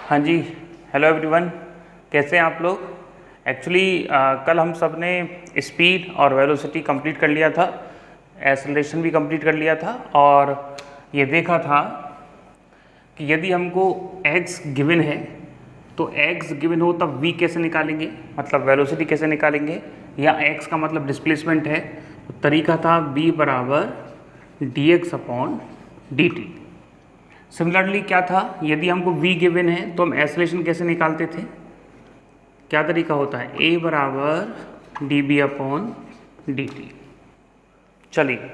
हाँ जी, hello everyone, कैसे हैं आप लोग। एक्चुअली कल हम सब ने स्पीड और वेलोसिटी कंप्लीट कर लिया था, एक्सेलरेशन भी कंप्लीट कर लिया था और ये देखा था कि यदि हमको x गिवन है तो x गिवन हो तब v कैसे निकालेंगे, मतलब वेलोसिटी कैसे निकालेंगे, या x का मतलब डिस्प्लेसमेंट है। तो तरीका था v बराबर dx अपॉन dt। सिमिलरली क्या था, यदि हमको v गिवन है तो हम एक्सेलरेशन कैसे निकालते थे, क्या तरीका होता है, a बराबर db अपॉन dt। चलिए,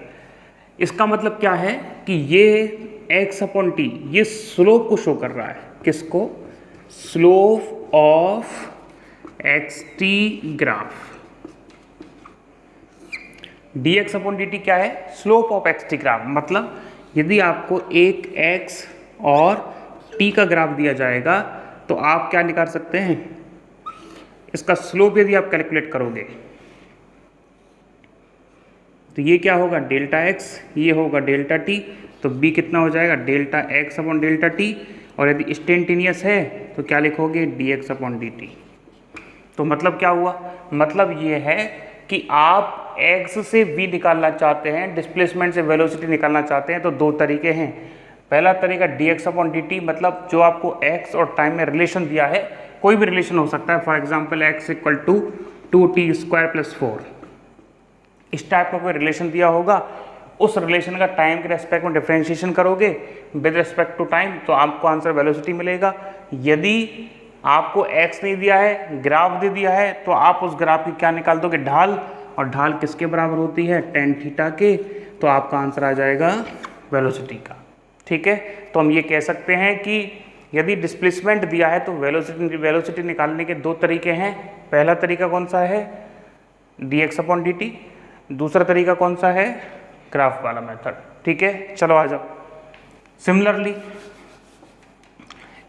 इसका मतलब क्या है कि ये x अपॉन t ये स्लोप को शो कर रहा है, किसको, slope of xt graph. dx upon dt क्या है, स्लोप ऑफ xt ग्राफ। मतलब यदि आपको एक x और t का ग्राफ दिया जाएगा तो आप क्या निकाल सकते हैं, इसका स्लोप यदि आप कैलकुलेट करोगे तो ये क्या होगा, डेल्टा x, ये होगा डेल्टा t, तो b कितना हो जाएगा, delta x upon delta t। और यदि इंस्टेंटेनियस है तो क्या लिखोगे, dx अपॉन dt। तो मतलब क्या हुआ, मतलब ये है कि आप x से v निकालना चाहते हैं, डिस्प्लेसमेंट से वेलोसिटी निकालना चाहते हैं, तो दो तरीके हैं। पहला तरीका dx अपॉन dt, मतलब जो आपको x और टाइम में रिलेशन दिया है, कोई भी रिलेशन हो सकता है, for example x equal to 2t square plus 4, इस टाइप का कोई रिलेशन दिया होगा, उस रिलेशन का टाइम के रेस्पेक्ट में डिफरेंशिएशन करोगे विद रिस्पेक्ट टू टाइम तो आपको आंसर वेलोसिटी मिलेगा। यदि आपको x नहीं दिया है, ग्राफ दे दिया है, तो आप उस ग्राफ की क्या निकाल दोगे, ढाल, और ढाल किसके बराबर होती है, tan थीटा के, तो आपका आंसर आ जाएगा वेलोसिटी का। ठीक है, तो हम ये कह सकते हैं कि यदि डिस्प्लेसमेंट दिया है तो वेलोसिटी निकालने के दो तरीके हैं। पहला तरीका कौन सा है, dx अपॉन dt, दूसरा तरीका कौन सा है, ग्राफ वाला मेथड। ठीक है, चलो आ जाओ। सिमिलरली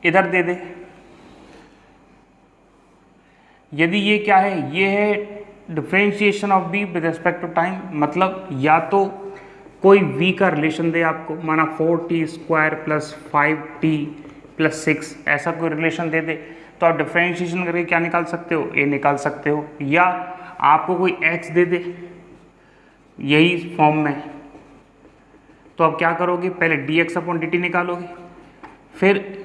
इधर दे दे, यदि ये क्या है, ये है differentiation of b with respect to time, मतलब या तो कोई v का रिलेशन दे आपको, माना 4t square plus 5t plus 6, ऐसा कोई रिलेशन दे दे तो आप डिफरेंशिएशन करके क्या निकाल सकते हो, a निकाल सकते हो। या आपको कोई x दे दे यही फॉर्म में, तो आप क्या करोगे, पहले dx अपॉन dt निकालोगे, फिर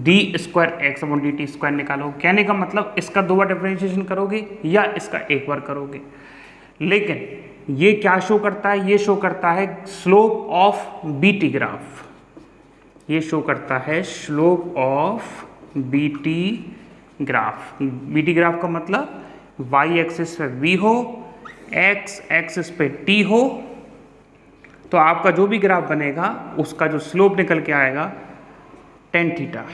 d square x upon dt square निकालोगे। कहने का मतलब इसका दो बार डिफरेंशिएशन करोगे या इसका एक बार करोगे। लेकिन ये क्या शो करता है, ये शो करता है स्लोप ऑफ bt ग्राफ, ये शो करता है slope of bt graph. bt graph का मतलब y एक्सिस पे v हो, x एक्सिस पे t हो, तो आपका जो भी ग्राफ बनेगा उसका जो स्लोप निकल के आएगा tan थीटा,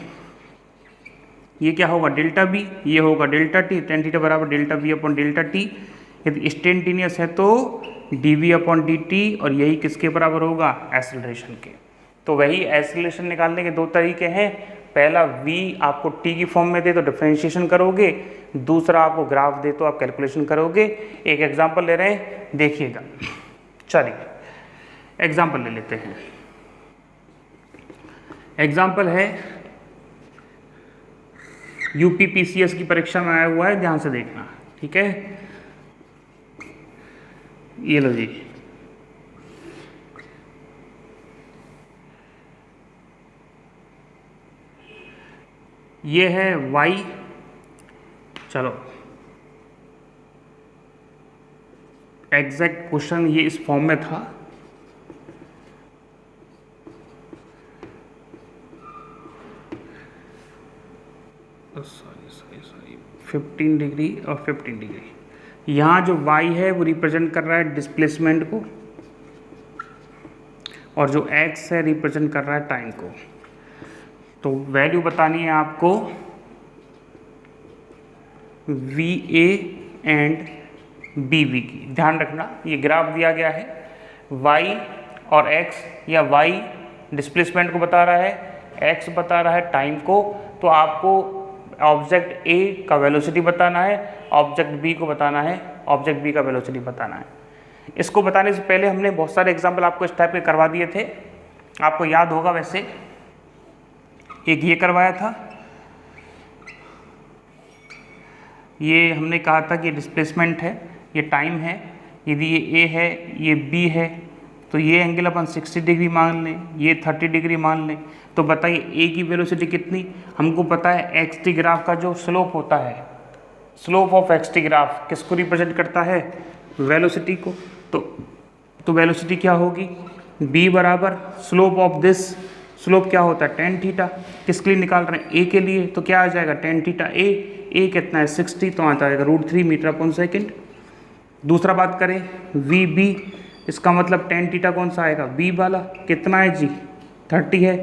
ये क्या होगा, डेल्टा b, ये होगा डेल्टा t, tan थीटा बराबर delta b upon delta t। यदि इंस्टेंटेनियस है तो dv अपॉन dt, और यही किसके बराबर होगा, एक्सेलरेशन के। तो वही एक्सेलरेशन निकालने के दो तरीके हैं, पहला v आपको t की फॉर्म में दे तो डिफरेंशिएशन करोगे, दूसरा आपको ग्राफ दे तो आप कैलकुलेशन करोगे। एक एग्जांपल ले रहे हैं, देखिएगा। चलिए एग्जांपल ले लेते हैं। एग्जांपल है यूपीपीसीएस की परीक्षा में आया हुआ है, ध्यान से देखना। ठीक है, ये लो जी, ये है y, चलो एग्जैक्ट क्वेश्चन ये इस फॉर्म में था, सॉरी 15 डिग्री और 15 डिग्री। यहाँ जो y है वो रिप्रेजेंट कर रहा है डिस्प्लेसमेंट को, और जो x है रिप्रेजेंट कर रहा है टाइम को। तो वैल्यू बतानी है आपको V A and B V की। ध्यान रखना ये ग्राफ दिया गया है, y और x, या y डिस्प्लेसमेंट को बता रहा है, x बता रहा है टाइम को। तो आपको ऑब्जेक्ट A का वेलोसिटी बताना है, ऑब्जेक्ट B को बताना है, ऑब्जेक्ट B का वेलोसिटी बताना है। इसको बताने से पहले हमने बहुत सारे एग्जाम्पल आपको इस टाइप के करवा दिए थे, आपको याद होगा। वैसे एक ये करवाया था, ये हमने कहा था कि डिस्प्लेसमेंट है, ये टाइम है, यदि ये A है, ये B है, तो ये एंगल अपन 60 डिग्री मान लें, ये 30 डिग्री मान लें। तो बताइए A की वेलोसिटी कितनी, हमको पता है एक्स टी ग्राफ का जो स्लोप होता है, slope of x T graph किसको रिप्रेजेंट करता है, वेलोसिटी को। तो वेलोसिटी क्या होगी, B बराबर स्लोप ऑफ दिस, स्लोप क्या होता है टेन थीटा, किसके लिए निकाल रहे हैं, A के लिए, तो क्या आ जाएगा टेन थीटा A कितना है 60, तो आता जाएगा √3 मीटर पर सेकेंड। दूसरा बात करें VB, इसका मतलब टेन थीटा कौन सा आएगा, B वाला, कितना है जी 30 है,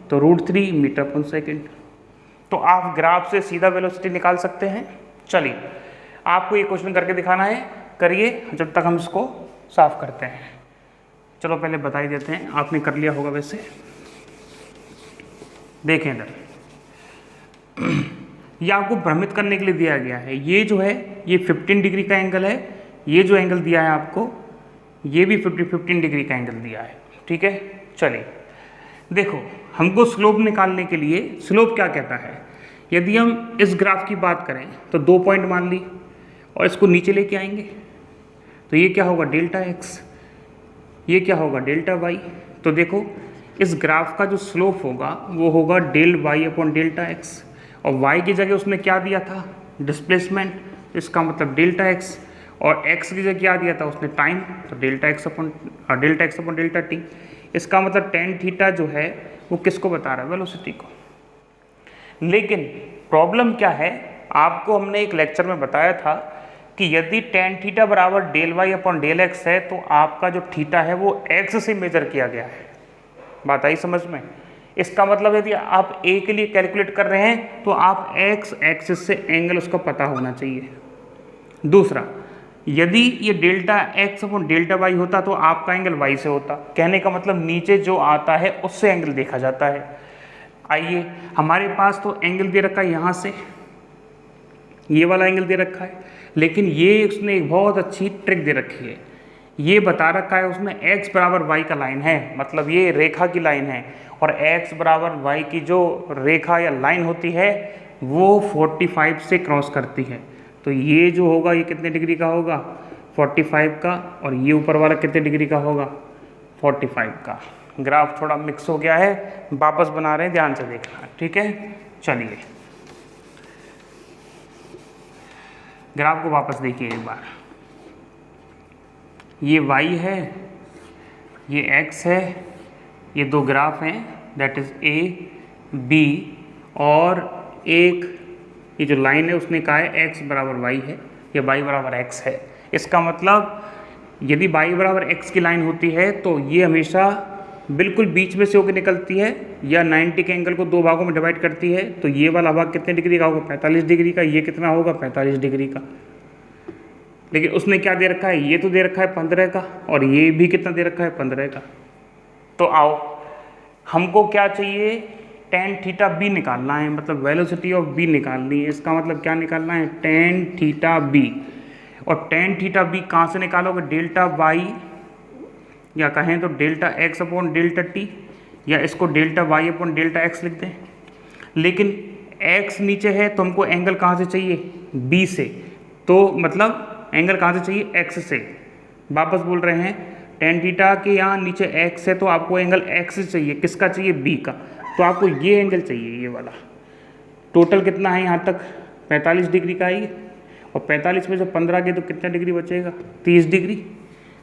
तो √3 मीटर पर सेकेंड। तो आप ग्राफ से सीधा वेलोसिटी निकाल सकते हैं। चलिए आपको ये क्वेश्चन करके दिखाना है, करिए जब तक हम इसको साफ करते हैं। चलो पहले बता ही देते हैं, आपने कर लिया होगा वैसे। देखें इधर, ये आपको भ्रमित करने के लिए दिया गया है। ये जो है ये 15 डिग्री का एंगल है, ये जो एंगल दिया है आपको ये भी 15 डिग्री का एंगल दिया है, ठीक है। चलिए देखो, हमको स्लोप निकालने के लिए, स्लोप क्या कहता है, यदि हम इस ग्राफ की बात करें तो 2 पॉइंट मान ली और इसको नीचे लेके आएंगे तो ये क्या होगा डेल्टा एक्स, ये क्या होगा डेल्टा वाई। तो देखो इस ग्राफ का जो स्लोप होगा वो होगा del Y upon delta X, और वाई की जगह उसने क्या दिया था डिस्प्लेसमेंट, इसका मतलब डेल्टा एक्स, और एक्स की जगह क्या दिया था उसने टाइम, तो delta X upon delta T. इसका मतलब टेन थीटा जो है वो किसको बता रहा है, वेलोसिटी को। लेकिन प्रॉब्लम क्या है, आपको हमने एक लेक्चर में बताया था कि यदि टेन थीटा बराबर del Y upon del X है तो आपका जो थीटा है वो एक्स से मेजर किया गया है। बात आई समझ में। इसका मतलब यदि आप ए के लिए कैलकुलेट कर रहे हैं तो आप एक्स एक्सिस से एंगल उसका पता होना चाहिए। दूसरा, यदि ये delta X upon delta Y होता तो आपका एंगल वाई से होता, कहने का मतलब नीचे जो आता है उससे एंगल देखा जाता है। आइए, हमारे पास तो एंगल दे रखा है यहाँ से, ये वाला एंगल दे रखा है, लेकिन ये उसने एक बहुत अच्छी ट्रिक दे रखी है। ये बता रखा है उसमें x बराबर y का लाइन है, मतलब ये रेखा की लाइन है, और x बराबर y की जो रेखा या लाइन होती है वो 45 से क्रॉस करती है। तो ये जो होगा ये कितने डिग्री का होगा 45 का, और ये ऊपर वाला कितने डिग्री का होगा 45 का। ग्राफ थोड़ा मिक्स हो गया है, वापस बना रहे हैं, ध्यान से देखना, ठीक है। चलिए ग्राफ को वापस देखिए एक बार, ये y है, ये x है, ये दो ग्राफ हैं दैट इज A B, और एक ये जो लाइन है उसने कहा है x बराबर y है या y बराबर x है। इसका मतलब यदि y बराबर x की लाइन होती है तो ये हमेशा बिल्कुल बीच में से होकर निकलती है या 90 के एंगल को दो भागों में डिवाइड करती है। तो ये वाला भाग कितने डिग्री का होगा 45 डिग्री का, ये कितना होगा 45 डिग्री का। लेकिन उसने क्या दे रखा है, ये तो दे रखा है 15 का, और ये भी कितना दे रखा है 15 का। तो आओ हमको क्या चाहिए, टेन थीटा बी निकालना है, मतलब वेलोसिटी ऑफ बी निकालनी है। इसका मतलब क्या निकालना है टेन थीटा बी, और टेन थीटा बी कहाँ से निकालोगे, डेल्टा वाई, या कहें तो delta X upon delta T, या इसको delta Y upon delta X लिख दें। लेकिन एक्स नीचे है तो हमको एंगल कहाँ से चाहिए बी से, तो मतलब एंगल कहाँ से चाहिए एक्स से। वापस बोल रहे हैं टेन थीटा के यहाँ नीचे एक्स है तो आपको एंगल एक्स से चाहिए, किसका चाहिए बी का, तो आपको ये एंगल चाहिए, ये वाला। टोटल कितना है यहाँ तक 45 डिग्री का है, और 45 में से 15 के तो कितना डिग्री बचेगा 30 डिग्री।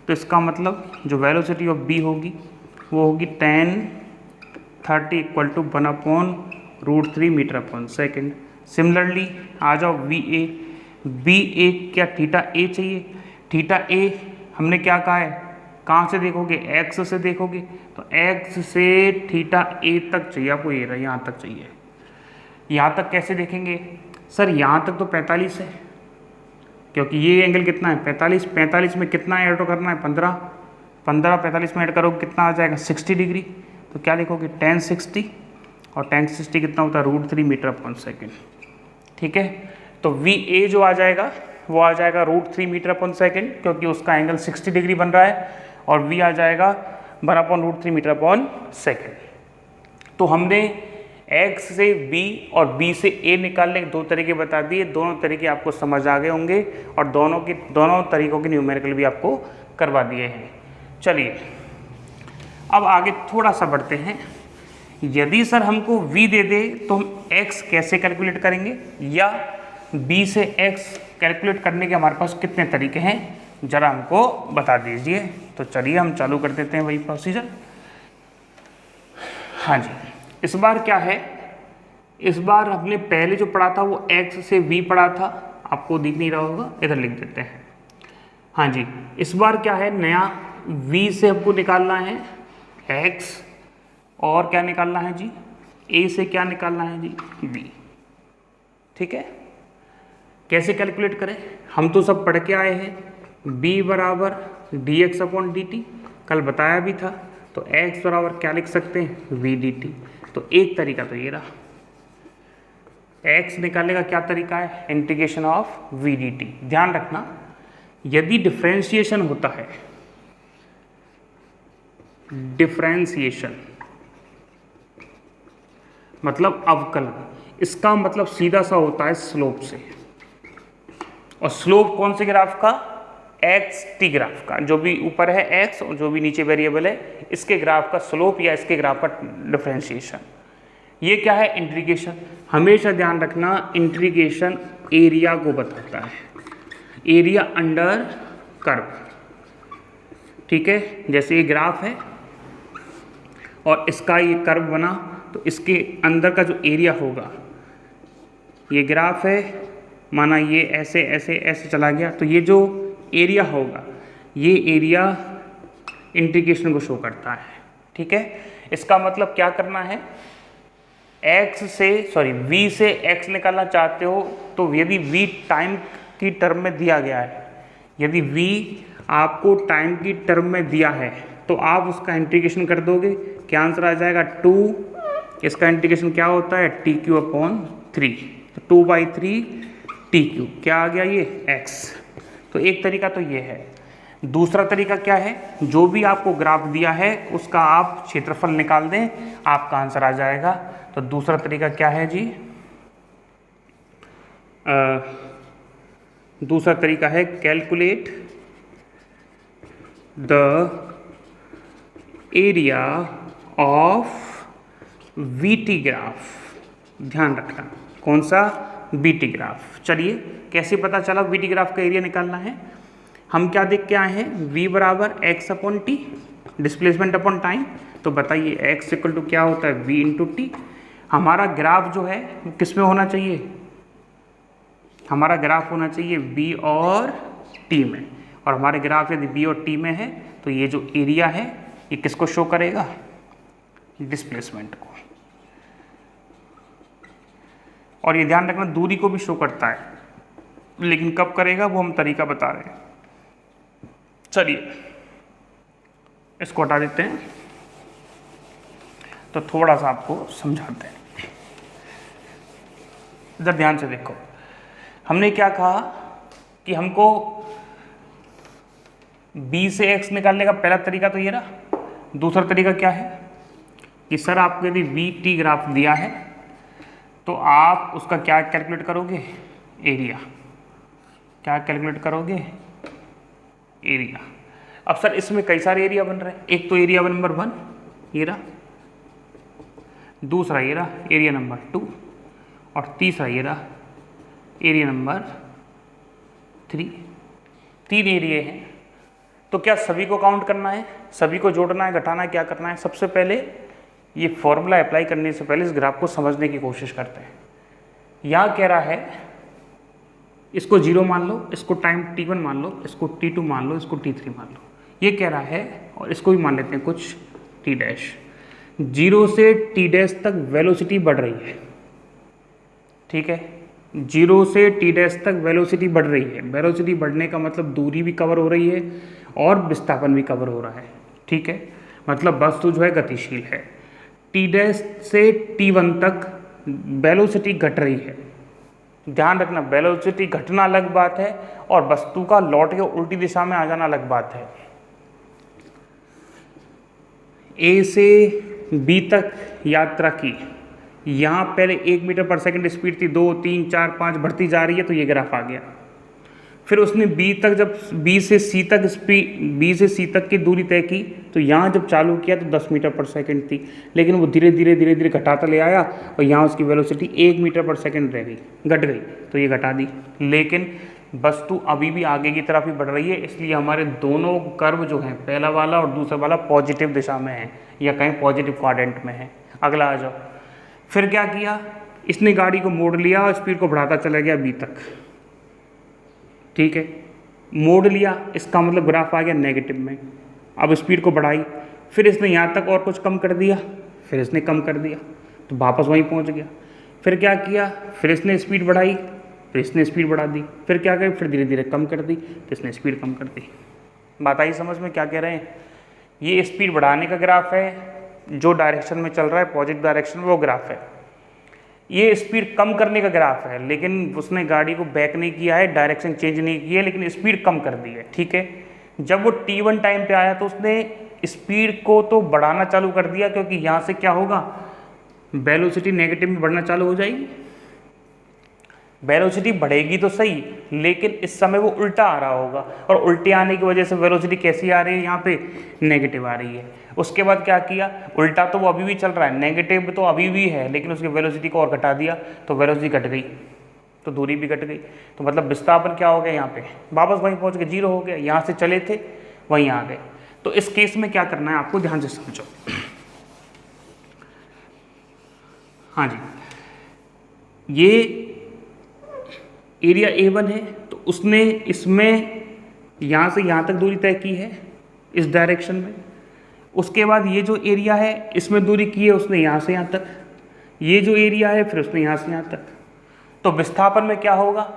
तो इसका मतलब जो वेलोसिटी ऑफ बी होगी वो होगी tan 30 equal to 1/√3 metre upon second. Similarly आ जाओ बी ए क्या थीटा ए चाहिए, थीटा ए हमने क्या कहा है, कहाँ से देखोगे एक्स से देखोगे, तो एक्स से थीटा ए तक चाहिए आपको, ये रहा यहाँ तक चाहिए। यहाँ तक कैसे देखेंगे सर, यहाँ तक तो 45 है, क्योंकि ये एंगल कितना है 45 में कितना ऐड करना है 15 45 में ऐड करोगे कितना आ जाएगा 60 डिग्री। तो क्या लिखोगे tan 60, और tan 60 कितना होता है √3 मीटर अपॉन सेकेंड, ठीक है। तो VA जो आ जाएगा वो आ जाएगा √3 मीटर अपॉन सेकेंड, क्योंकि उसका एंगल 60 डिग्री बन रहा है, और V आ जाएगा 1/√3 मीटर अपॉन सेकेंड। तो हमने x से b और b से a निकालने के दो तरीके बता दिए, दोनों तरीके आपको समझ आ गए होंगे और दोनों तरीकों के न्यूमेरिकल भी आपको करवा दिए हैं। चलिए अब आगे थोड़ा सा बढ़ते हैं। यदि सर हमको v दे दे तो हम x कैसे कैलकुलेट करेंगे, या b से x कैलकुलेट करने के हमारे पास कितने तरीके हैं, ज़रा हमको बता दीजिए। तो चलिए हम चालू कर देते हैं वही प्रोसीजर। हाँ जी, इस बार क्या है, इस बार हमने पहले जो पढ़ा था वो x से v पढ़ा था, आपको दिख नहीं रहा होगा, इधर लिख देते हैं। हाँ जी, इस बार क्या है, नया v से हमको निकालना है x, और क्या निकालना है जी, a से क्या निकालना है जी, b। ठीक है, कैसे कैलकुलेट करें, हम तो सब पढ़ के आए हैं, b बराबर dx अपॉन dt, कल बताया भी था। तो x बराबर क्या लिख सकते हैं, v dt। तो एक तरीका तो ये रहा, x निकालने का क्या तरीका है, इंटीग्रेशन ऑफ v dt। ध्यान रखना, यदि डिफरेंशिएशन होता है, डिफरेंशिएशन मतलब अवकलन, इसका मतलब सीधा सा होता है स्लोप से। और स्लोप कौन से ग्राफ का, एक्स टी ग्राफ का, जो भी ऊपर है एक्स और जो भी नीचे वेरिएबल है, इसके ग्राफ का स्लोप या इसके ग्राफ का डिफरेंशिएशन। ये क्या है, इंटीग्रेशन। हमेशा ध्यान रखना, इंटीग्रेशन एरिया को बताता है, एरिया अंडर कर्व। ठीक है, जैसे ये ग्राफ है और इसका ये कर्व बना, तो इसके अंदर का जो एरिया होगा, ये ग्राफ है, माना ये ऐसे ऐसे ऐसे चला गया, तो ये जो एरिया होगा, ये एरिया इंटीग्रेशन को शो करता है। ठीक है, इसका मतलब क्या करना है, v से x निकालना चाहते हो तो यदि v टाइम की टर्म में दिया गया है, यदि v आपको टाइम की टर्म में दिया है तो आप उसका इंटीग्रेशन कर दोगे, क्या आंसर आ जाएगा 2। इसका इंटीग्रेशन क्या होता है, टी क्यू अपॉन 3, तो 2/3 टी क्यू, क्या आ गया ये x। तो एक तरीका तो ये है। दूसरा तरीका क्या है, जो भी आपको ग्राफ दिया है उसका आप क्षेत्रफल निकाल दें, आपका आंसर आ जाएगा। तो दूसरा तरीका क्या है जी, दूसरा तरीका है calculate the area of VT graph. ध्यान रखना, कौन सा, वीटी ग्राफ। चलिए कैसे पता चला वीटी ग्राफ का एरिया निकालना है, हम क्या देख के आए हैं, v बराबर x upon T, displacement upon time. तो बताइए x इक्वल टू क्या होता है, v इंटू टी। हमारा ग्राफ जो है वो किस में होना चाहिए, हमारा ग्राफ होना चाहिए v और t में, और हमारे ग्राफ यदि v और t में है तो ये जो एरिया है ये किसको शो करेगा, डिस्प्लेसमेंट को। और ये ध्यान रखना दूरी को भी शो करता है, लेकिन कब करेगा वो हम तरीका बता रहे हैं। चलिए इसको हटा देते हैं, तो थोड़ा सा आपको समझाते हैं। इधर ध्यान से देखो, हमने क्या कहा कि हमको b से x निकालने का पहला तरीका तो ये रहा। दूसरा तरीका क्या है कि सर आपको यदि वी टी ग्राफ दिया है तो आप उसका क्या कैलकुलेट करोगे, एरिया। क्या कैलकुलेट करोगे, एरिया। अब सर इसमें कई सारे एरिया बन रहे हैं, एक तो एरिया नंबर 1 ये रहा, दूसरा ये रहा एरिया नंबर 2, और तीसरा ये रहा एरिया नंबर 3। 3 एरिया हैं। तो क्या सभी को काउंट करना है, सभी को जोड़ना है, घटाना है, क्या करना है। सबसे पहले ये फॉर्मूला अप्लाई करने से पहले इस ग्राफ को समझने की कोशिश करते हैं। यहाँ कह रहा है इसको 0 मान लो, इसको टाइम t1 मान लो, इसको t2 मान लो, इसको t3 मान लो, ये कह रहा है। और इसको भी मान लेते हैं कुछ t डैश। 0 से t डैश तक वेलोसिटी बढ़ रही है, ठीक है। 0 से t डैश तक वेलोसिटी बढ़ रही है। वेलोसिटी बढ़ने का मतलब दूरी भी कवर हो रही है और विस्थापन भी कवर हो रहा है, ठीक है। मतलब वस्तु जो है गतिशील है। t डैश से t1 तक वेलोसिटी घट रही है। ध्यान रखना, वेलोसिटी घटना अलग बात है और वस्तु का लौट के उल्टी दिशा में आ जाना अलग बात है। A से B तक यात्रा की, यहाँ पहले 1 मीटर पर सेकंड स्पीड थी, 2, 3, 4, 5 बढ़ती जा रही है, तो ये ग्राफ आ गया। फिर उसने बी तक, जब बी से सी तक की दूरी तय की, तो यहाँ जब चालू किया तो 10 मीटर पर सेकंड थी, लेकिन वो धीरे धीरे घटाता ले आया और यहाँ उसकी वेलोसिटी 1 मीटर पर सेकंड रह गई, घट गई, तो ये घटा दी। लेकिन वस्तु अभी भी आगे की तरफ ही बढ़ रही है, इसलिए हमारे दोनों कर्व जो हैं, पहला वाला और दूसरा वाला पॉजिटिव दिशा में है, या कहीं पॉजिटिव क्वाड्रेंट में है। अगला आ जाओ। फिर क्या किया, इसने गाड़ी को मोड़ लिया और स्पीड को बढ़ाता चला गया बी तक। ठीक है, मोड़ लिया, इसका मतलब ग्राफ आ गया नेगेटिव में। अब स्पीड को बढ़ाई, फिर इसने यहाँ तक और कुछ कम कर दिया, फिर इसने कम कर दिया, तो वापस वहीं पहुँच गया। फिर क्या किया, फिर इसने स्पीड बढ़ाई, फिर इसने स्पीड बढ़ा दी, फिर क्या करें, फिर धीरे धीरे कम कर दी, तो इसने स्पीड कम कर दी। बात आई समझ में क्या कह रहे हैं? ये स्पीड बढ़ाने का ग्राफ है, जो डायरेक्शन में चल रहा है पॉजिटिव डायरेक्शन में, वो ग्राफ है। ये स्पीड कम करने का ग्राफ है, लेकिन उसने गाड़ी को बैक नहीं किया है, डायरेक्शन चेंज नहीं की है, लेकिन स्पीड कम कर दी है। ठीक है, जब वो t1 टाइम पे आया तो उसने स्पीड को तो बढ़ाना चालू कर दिया, क्योंकि यहाँ से क्या होगा, वेलोसिटी नेगेटिव में बढ़ना चालू हो जाएगी। वेलोसिटी बढ़ेगी तो सही, लेकिन इस समय वो उल्टा आ रहा होगा, और उल्टे आने की वजह से वेलोसिटी कैसी आ रही है, यहाँ पे नेगेटिव आ रही है। उसके बाद क्या किया, उल्टा तो वो अभी भी चल रहा है, नेगेटिव तो अभी भी है, लेकिन उसकी वेलोसिटी को और घटा दिया, तो वेलोसिटी घट गई, तो दूरी भी घट गई। तो मतलब विस्थापन क्या हो गया, यहाँ पे वापस वहीं पहुँच गए, 0 हो गया। यहाँ से चले थे वहीं आ गए। तो इस केस में क्या करना है आपको, ध्यान से समझो। हाँ जी, ये एरिया A1 है, तो उसने इसमें यहाँ से यहाँ तक दूरी तय की है इस डायरेक्शन में। उसके बाद ये जो एरिया है, इसमें दूरी की है उसने यहाँ से यहाँ तक। ये जो एरिया है, फिर उसने यहाँ से यहाँ तक। तो विस्थापन में क्या होगा,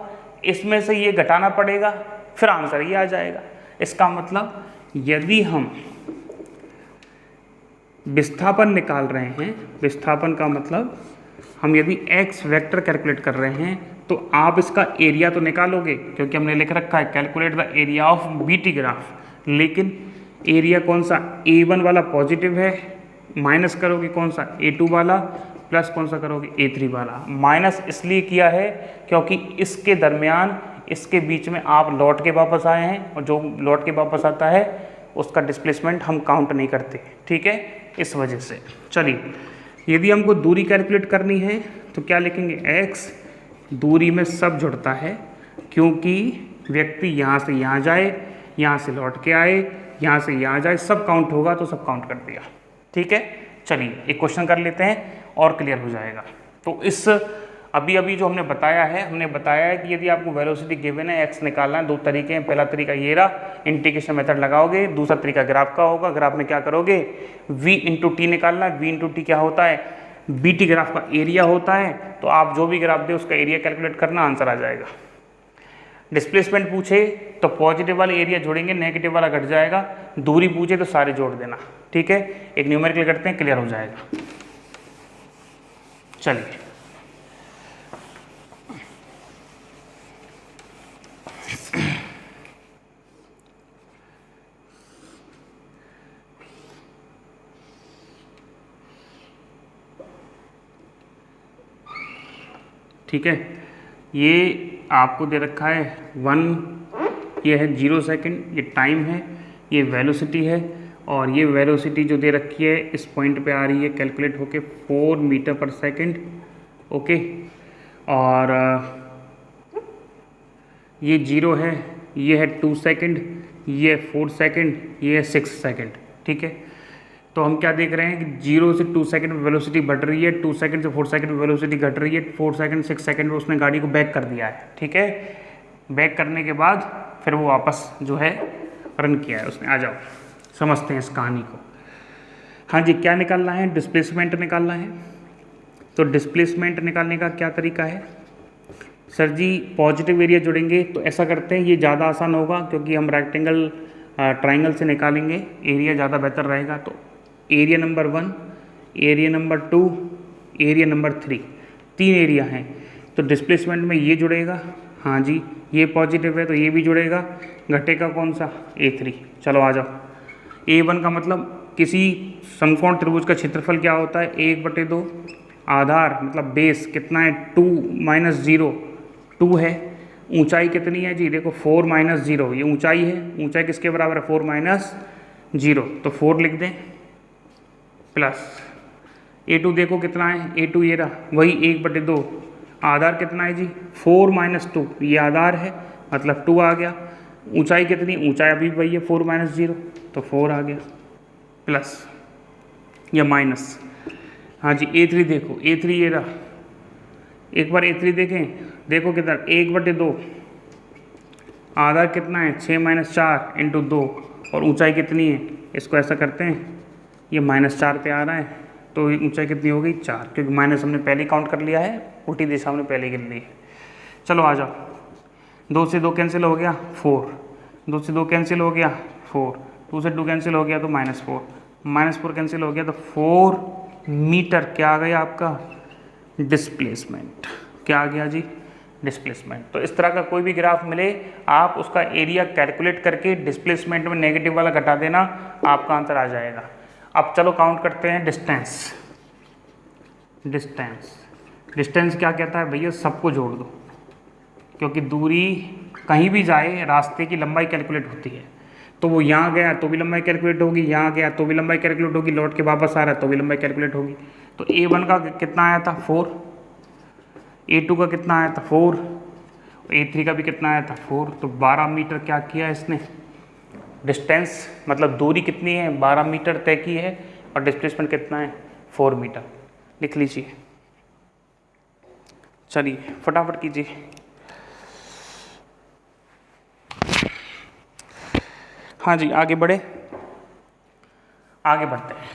इसमें से ये घटाना पड़ेगा, फिर आंसर ये आ जाएगा। इसका मतलब यदि हम विस्थापन निकाल रहे हैं, विस्थापन का मतलब हम यदि x वेक्टर कैलकुलेट कर रहे हैं, तो आप इसका एरिया तो निकालोगे, क्योंकि हमने लिख रखा है calculate the area of BT graph. लेकिन एरिया कौन सा, A1 वाला पॉजिटिव है, माइनस करोगे कौन सा, A2 वाला, प्लस कौन सा करोगे, A3 वाला। माइनस इसलिए किया है क्योंकि इसके दरमियान, इसके बीच में आप लौट के वापस आए हैं, और जो लौट के वापस आता है उसका डिस्प्लेसमेंट हम काउंट नहीं करते। ठीक है, इस वजह से। चलिए, यदि हमको दूरी कैलकुलेट करनी है तो क्या लिखेंगे, x दूरी में सब जुड़ता है, क्योंकि व्यक्ति यहाँ से यहाँ जाए, यहाँ से लौट के आए, यहाँ से यहाँ जाए, सब काउंट होगा, तो सब काउंट कर दिया। ठीक है, चलिए एक क्वेश्चन कर लेते हैं और क्लियर हो जाएगा। तो इस अभी जो हमने बताया है, हमने बताया है कि यदि आपको वेलोसिटी गिवन है, x निकालना है, 2 तरीके हैं। पहला तरीका ये रहा, इंटीग्रेशन मेथड लगाओगे। दूसरा तरीका ग्राफ का होगा। ग्राफ में क्या करोगे, v इंटू टी निकालना है। v इंटू टी क्या होता है, बीटी ग्राफ का एरिया होता है। तो आप जो भी ग्राफ दे उसका एरिया कैलकुलेट करना, आंसर आ जाएगा। डिस्प्लेसमेंट पूछे तो पॉजिटिव वाले एरिया जोड़ेंगे, नेगेटिव वाला घट जाएगा। दूरी पूछे तो सारे जोड़ देना। ठीक है, एक न्यूमेरिकल करते हैं, क्लियर हो जाएगा। चलिए, ठीक है, ये आपको दे रखा है 1, ये है 0 सेकेंड, ये टाइम है, ये वेलोसिटी है, और ये वेलोसिटी जो दे रखी है इस पॉइंट पे आ रही है कैलकुलेट होके 4 मीटर पर सेकेंड। ओके, और ये 0 है, ये है 2 सेकेंड, ये 4 सेकेंड, ये है 6 सेकेंड। ठीक है, तो हम क्या देख रहे हैं कि 0 से 2 सेकंड में वेलोसिटी बढ़ रही है, 2 सेकंड से 4 सेकंड में वेलोसिटी घट रही है, 4 सेकंड 6 सेकंड में उसने गाड़ी को बैक कर दिया है। ठीक है, बैक करने के बाद फिर वो वापस जो है रन किया है उसने। आ जाओ समझते हैं इस कहानी को। हाँ जी, क्या निकालना है, डिस्प्लेसमेंट निकालना है। तो डिस्प्लेसमेंट निकालने का क्या तरीका है, सर जी पॉजिटिव एरिया जुड़ेंगे। तो ऐसा करते हैं, ये ज़्यादा आसान होगा क्योंकि हम रेक्टेंगल ट्राइंगल से निकालेंगे, एरिया ज़्यादा बेहतर रहेगा। तो area number 1, area number 2, area number 3, 3 area हैं। तो डिस्प्लेसमेंट में ये जुड़ेगा, हाँ जी ये पॉजिटिव है तो ये भी जुड़ेगा, घटेगा कौन सा, A3। चलो आ जाओ। A1 का मतलब किसी समकोण त्रिभुज का क्षेत्रफल क्या होता है, 1/2 आधार मतलब बेस कितना है 2 माइनस 0 2 है। ऊंचाई कितनी है जी, देखो 4 माइनस 0 ये ऊंचाई है, ऊंचाई किसके बराबर है 4 माइनस 0, तो 4 लिख दें प्लस A2 देखो कितना है, A2 ये रहा वही 1/2, आधार कितना है जी 4 माइनस 2 ये आधार है मतलब 2 आ गया। ऊंचाई कितनी, ऊंचाई अभी वही है 4 माइनस 0 तो 4 आ गया प्लस या माइनस, हाँ जी A3 देखो A3 ये रहा, एक बार A3 देखें, देखो कितना 1/2, आधार कितना है 6 माइनस 4 इंटू 2 और ऊंचाई कितनी है, इसको ऐसा करते हैं ये -4 पे आ रहा है तो ऊंचाई कितनी हो गई 4, क्योंकि माइनस हमने पहले काउंट कर लिया है, उल्टी दिशा हमने पहले गिन ली है। चलो आ जाओ, 2 से 2 कैंसिल हो गया 4, 2 से 2 कैंसिल हो गया 4, 2 से 2 कैंसिल हो गया तो -4 कैंसिल हो गया तो 4 मीटर क्या आ गया आपका डिस्प्लेसमेंट, क्या आ गया जी डिस्प्लेसमेंट। तो इस तरह का कोई भी ग्राफ मिले आप उसका एरिया कैलकुलेट करके डिस्प्लेसमेंट में नेगेटिव वाला घटा देना, आपका आंसर आ जाएगा। अब चलो काउंट करते हैं डिस्टेंस। डिस्टेंस क्या कहता है भैया, सबको जोड़ दो, क्योंकि दूरी कहीं भी जाए रास्ते की लंबाई कैलकुलेट होती है, तो वो यहाँ गया तो भी लंबाई कैलकुलेट होगी, यहाँ गया तो भी लंबाई कैलकुलेट होगी, लौट के वापस आ रहा है तो भी लंबाई कैलकुलेट होगी। तो A1 का कितना आया था 4, A2 का कितना आया था 4, A3 का भी कितना आया था 4, तो 12 मीटर क्या किया इसने डिस्टेंस, मतलब दूरी कितनी है 12 मीटर तय की है और डिस्प्लेसमेंट कितना है 4 मीटर। लिख लीजिए, चलिए फटाफट कीजिए। हाँ जी आगे बढ़े, आगे बढ़ते हैं।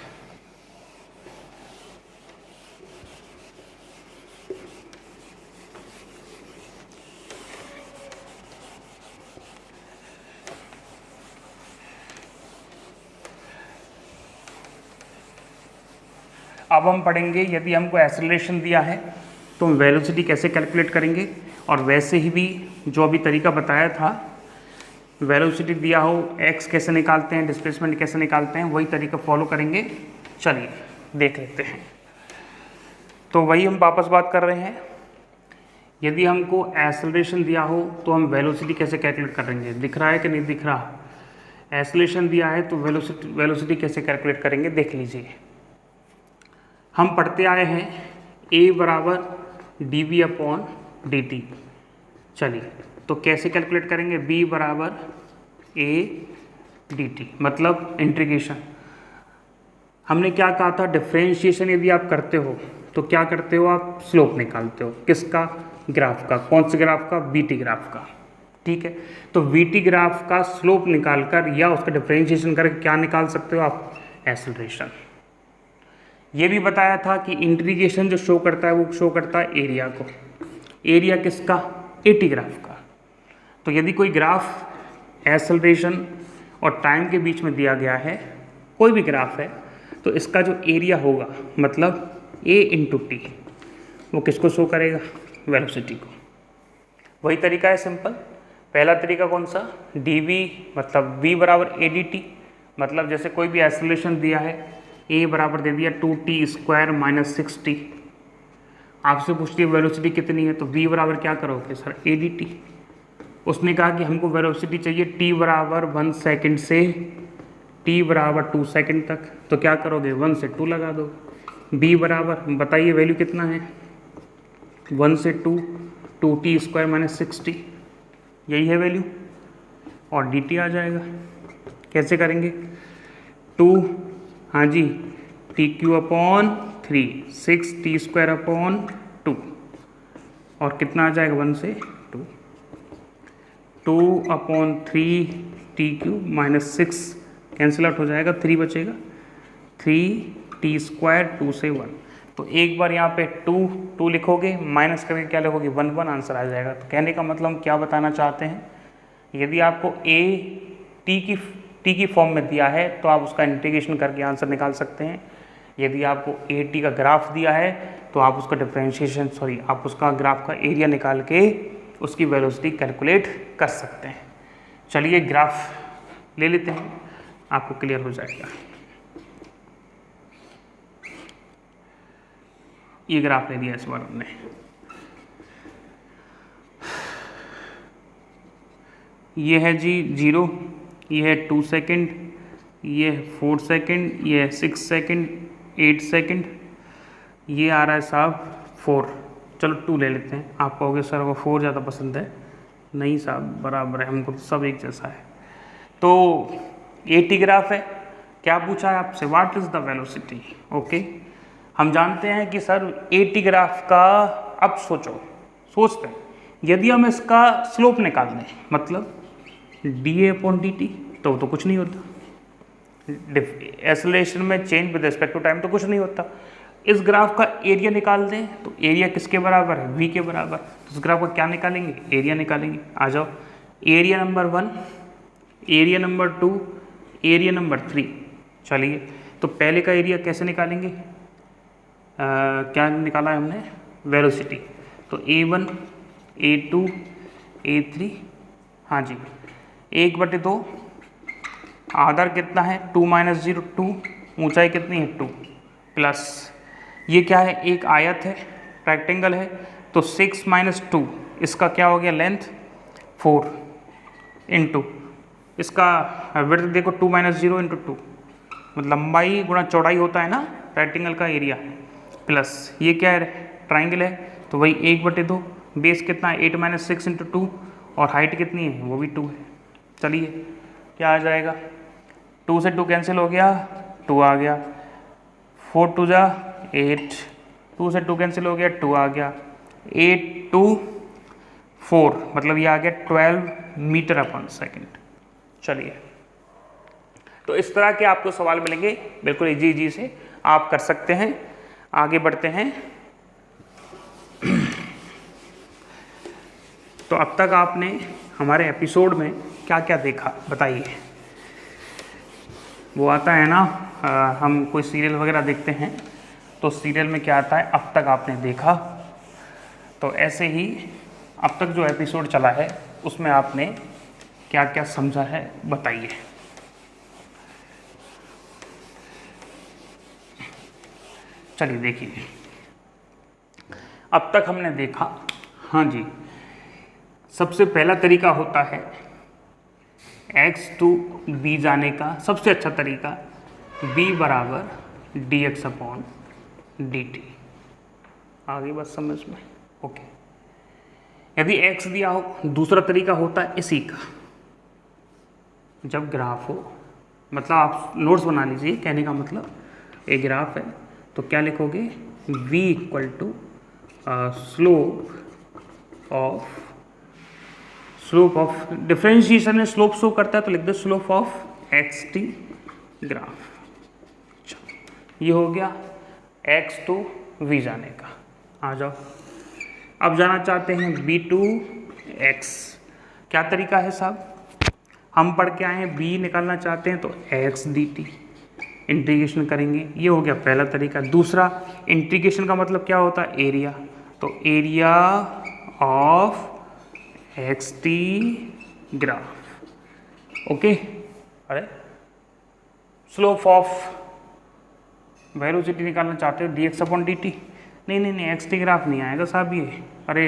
अब हम पढ़ेंगे यदि हमको एक्सेलरेशन दिया है तो हम वेलोसिटी कैसे कैलकुलेट करेंगे, और वैसे ही भी जो अभी तरीका बताया था वेलोसिटी दिया हो x कैसे निकालते हैं, डिस्प्लेसमेंट कैसे निकालते हैं, वही तरीका फॉलो करेंगे। चलिए देख लेते हैं। तो वही हम वापस बात कर रहे हैं, यदि हमको एक्सेलरेशन दिया हो तो हम वेलोसिटी कैसे कैलकुलेट करेंगे, दिख रहा है कि नहीं दिख रहा, एक्सेलरेशन दिया है तो वेलोसिटी कैसे कैलकुलेट करेंगे देख लीजिए। हम पढ़ते आए हैं A बराबर dv/dt, चलिए तो कैसे कैलकुलेट करेंगे, B बराबर A dt मतलब इंटीग्रेशन। हमने क्या कहा था, डिफ्रेंशिएशन यदि आप करते हो तो क्या करते हो आप स्लोप निकालते हो, किसका ग्राफ का, कौन से ग्राफ का VT ग्राफ का, ठीक है। तो VT ग्राफ का स्लोप निकालकर या उसका डिफ्रेंशिएशन करके क्या निकाल सकते हो आप एक्सेलरेशन। ये भी बताया था कि इंटीग्रेशन जो शो करता है वो शो करता है एरिया को, एरिया किसका AT ग्राफ का। तो यदि कोई ग्राफ एक्सेलरेशन और टाइम के बीच में दिया गया है, कोई भी ग्राफ है, तो इसका जो एरिया होगा मतलब A इंटू टी, वो किसको शो करेगा वेलोसिटी को। वही तरीका है सिंपल। पहला तरीका कौन सा, dv मतलब v बराबर ADT, मतलब जैसे कोई भी एक्सेलरेशन दिया है A बराबर दे दिया 2t² - 6t, आपसे पूछती है वेलोसिटी कितनी है तो v बराबर क्या करोगे सर ADT। उसने कहा कि हमको वेलोसिटी चाहिए t बराबर 1 सेकंड से t बराबर 2 सेकंड तक, तो क्या करोगे 1 से 2 लगा दो। b बराबर बताइए वैल्यू कितना है 1 से 2 2t² - 6t, यही है वैल्यू, और dt आ जाएगा। कैसे करेंगे 2, हाँ जी TQ/3 6t²/2 और कितना आ जाएगा 1 से 2 2/3 TQ - 6 कैंसिल आउट हो जाएगा, 3 बचेगा, 3t² 2 से 1। तो एक बार यहाँ पे 2 लिखोगे, माइनस करके क्या लिखोगे 1 आंसर आ जाएगा। तो कहने का मतलब हम क्या बताना चाहते हैं, यदि आपको टी की फॉर्म में दिया है तो आप उसका इंटीग्रेशन करके आंसर निकाल सकते हैं। यदि आपको AT का ग्राफ दिया है तो आप उसका आप उसका ग्राफ का एरिया निकाल के उसकी वेलोसिटी कैलकुलेट कर सकते हैं। चलिए ग्राफ ले लेते हैं, आपको क्लियर हो जाएगा। ये ग्राफ ले लिया इस बार हमने। ये है जी 0, ये है 2 सेकेंड, ये है 4 सेकेंड, ये है 6 सेकेंड, 8 सेकेंड, ये आ रहा है साहब 4। चलो 2 ले लेते हैं। आप कहोगे सर को 4 ज़्यादा पसंद है। नहीं साहब, बराबर है, हमको तो सब एक जैसा है। तो 80 ग्राफ है। क्या पूछा है आपसे? What is the velocity. Okay, हम जानते हैं कि सर 80 ग्राफ का, अब सोचते हैं यदि हम इसका स्लोप निकाल दें, मतलब dA/dt, तो कुछ नहीं होता। एक्सेलरेशन में change with respect to time तो कुछ नहीं होता। इस ग्राफ का एरिया निकाल दें तो एरिया किसके बराबर है? v के बराबर। तो इस ग्राफ का क्या निकालेंगे? एरिया निकालेंगे। आ जाओ, area number 1, area number 2, area number 3। चलिए, तो पहले का एरिया कैसे निकालेंगे? क्या निकाला है हमने? वेलोसिटी। तो A1, A2, A3, हाँ जी, 1/2। आधार कितना है? 2 - 0 2। ऊंचाई कितनी है? 2 प्लस ये क्या है? एक आयत है, रेक्टेंगल है, तो 6 - 2, इसका क्या हो गया? लेंथ 4 इंटू इसका विड्थ देखो 2 - 0 × 2, मतलब लंबाई गुणा चौड़ाई होता है ना रेक्टेंगल का एरिया, प्लस ये क्या है? ट्राइंगल है, तो वही 1/2। बेस कितना है? 8 - 6 × 2, और हाइट कितनी है? वो भी 2 है। चलिए, क्या आ जाएगा? 2 से 2 कैंसिल हो गया, 2 आ गया। 4 × 2 = 8, 2 से 2 कैंसिल हो गया, 2 आ गया। 8 × 2 = 4, मतलब ये आ गया 12 मीटर/सेकेंड। चलिए, तो इस तरह के आपको सवाल मिलेंगे, बिल्कुल इजी से आप कर सकते हैं। आगे बढ़ते हैं। तो अब तक आपने हमारे एपिसोड में क्या क्या देखा बताइए। वो आता है ना, हम कोई सीरियल वगैरह देखते हैं तो सीरियल में क्या आता है, अब तक आपने देखा। तो ऐसे ही अब तक जो एपिसोड चला है उसमें आपने क्या क्या समझा है बताइए। चलिए देखिए, अब तक हमने देखा, हाँ जी, सबसे पहला तरीका होता है x to b जाने का। सबसे अच्छा तरीका b = dx/dt। आगे बस समझ में? ओके। यदि x दिया हो, दूसरा तरीका होता है इसी का, जब ग्राफ हो, मतलब आप नोट्स बना लीजिए, कहने का मतलब एक ग्राफ है तो क्या लिखोगे? v = स्लोप ऑफ डिफरेंशिएशन में स्लोप शो करता है तो लिख दो स्लोप ऑफ xt ग्राफ। ये हो गया x to v जाने का। आ जाओ, अब जाना चाहते हैं b to x। क्या तरीका है साहब? हम पढ़ के आए हैं, b निकालना चाहते हैं तो x dt इंटीग्रेशन करेंगे। ये हो गया पहला तरीका। दूसरा, इंटीग्रेशन का मतलब क्या होता है? एरिया। तो area of xt graph. Okay. अरे स्लोप ऑफ वेलोसिटी निकालना चाहते हो dx/dt। नहीं xt ग्राफ नहीं आएगा साहब ये। अरे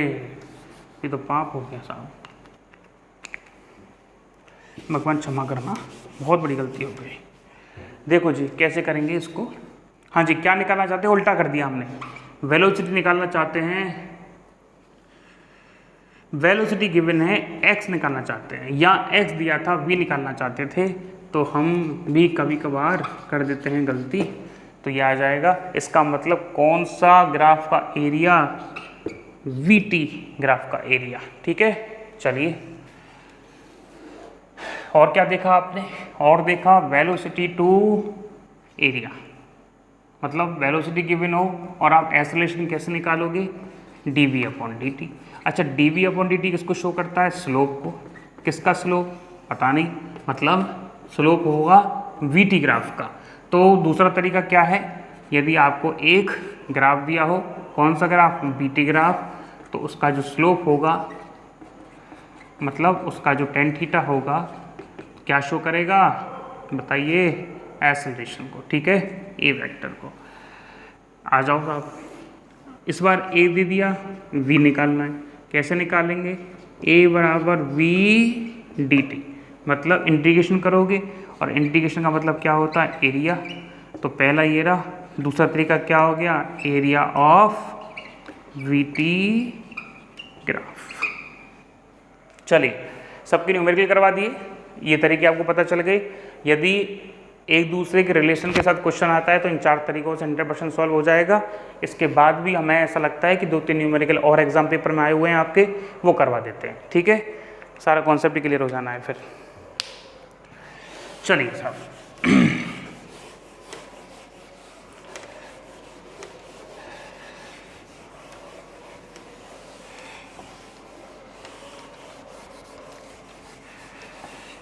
ये तो पाप हो गया साहब, भगवान क्षमा करना, बहुत बड़ी गलती हो गई। देखो जी कैसे करेंगे इसको। हाँ जी, क्या निकालना चाहते हैं? उल्टा कर दिया हमने। वेलोसिटी निकालना चाहते हैं, वेलोसिटी गिवन है, x निकालना चाहते हैं, या x दिया था v निकालना चाहते थे, तो हम भी कभी कभार कर देते हैं गलती। तो ये आ जाएगा, इसका मतलब कौन सा ग्राफ का एरिया? vt ग्राफ का एरिया। ठीक है, चलिए और क्या देखा आपने? और देखा वेलोसिटी टू एरिया, मतलब वेलोसिटी गिवन हो और आप एक्सेलरेशन कैसे निकालोगे? dv/dt। अच्छा, dv/dt किसको शो करता है? स्लोप को। किसका स्लोप? पता नहीं, मतलब स्लोप होगा vt ग्राफ का। तो दूसरा तरीका क्या है? यदि आपको एक ग्राफ दिया हो, कौन सा ग्राफ? vt ग्राफ, तो उसका जो स्लोप होगा, मतलब उसका जो tan थीटा होगा, क्या शो करेगा बताइए? एक्सेलरेशन को। ठीक है, ए वेक्टर को। आ जाओ साहब, इस बार ए दे दिया, वी निकालना है। कैसे निकालेंगे? ए बराबर वी डी टी, मतलब इंटीग्रेशन करोगे, और इंटीग्रेशन का मतलब क्या होता है? एरिया। तो पहला ये रहा, दूसरा तरीका क्या हो गया? Area of we T graph. चलिए, सबके न्यूमेरिकल करवा दिए, ये तरीके आपको पता चल गए। यदि एक दूसरे के रिलेशन के साथ क्वेश्चन आता है तो इन 4 तरीकों से 100% सॉल्व हो जाएगा। इसके बाद भी हमें ऐसा लगता है कि 2-3 न्यूमेरिकल और एग्जाम पेपर में आए हुए हैं आपके, वो करवा देते हैं। ठीक है, सारा कॉन्सेप्ट क्लियर हो जाना है फिर। चलिए साहब,